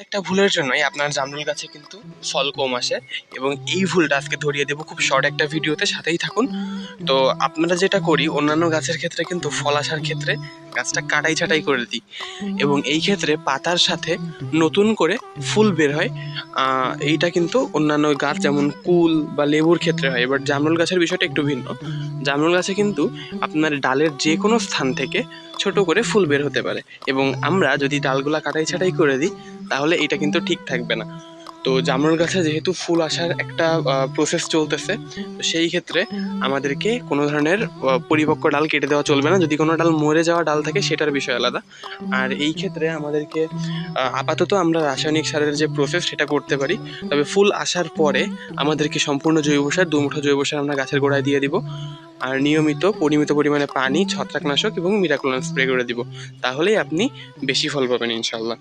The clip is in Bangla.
একটা ভুলের জন্যই আপনার জামরুল গাছে কিন্তু ফল কম আসে, এবং এই ভুলটা আজকে ধরিয়ে দেবো খুব শর্ট একটা ভিডিওতে, সাথেই থাকুন। তো আপনারা যেটা করি অন্যান্য গাছের ক্ষেত্রে কিন্তু ফল আসার ক্ষেত্রে গাছটা কাটাই ছাটাই করে দিই, এবং এই ক্ষেত্রে পাতার সাথে নতুন করে ফুল বের হয়। এইটা কিন্তু অন্যান্য গাছ যেমন কুল বা লেবুর ক্ষেত্রে হয়, এবার জামরুল গাছের বিষয়টা একটু ভিন্ন। জামরুল গাছে কিন্তু আপনার ডালের যে কোনো স্থান থেকে ছোট করে ফুল বের হতে পারে, এবং আমরা যদি ডালগুলা কাটাই ছাটাই করে দিই তাহলে এটা কিন্তু ঠিক থাকবে না। তো জামরুল গাছে যেহেতু ফুল আসার একটা প্রসেস চলতেছে, তো সেই ক্ষেত্রে আমাদেরকে কোনো ধরনের পরিপক্ক ডাল কেটে দেওয়া চলবে না। যদি কোনো ডাল মরে যাওয়া ডাল থাকে সেটার বিষয় আলাদা। আর এই ক্ষেত্রে আমাদেরকে আপাতত আমরা রাসায়নিক সারের যে প্রসেস সেটা করতে পারি, তবে ফুল আসার পরে আমাদেরকে সম্পূর্ণ জৈব সার, 2 মুঠো জৈব সার আমরা গাছের গোড়ায় দিয়ে দিব, আর নিয়মিত পরিমিত পরিমাণে পানি, ছত্রাকনাশক এবং মিরাক্লোন স্প্রে করে দিব। তাহলেই আপনি বেশি ফল পাবেন ইনশাল্লাহ।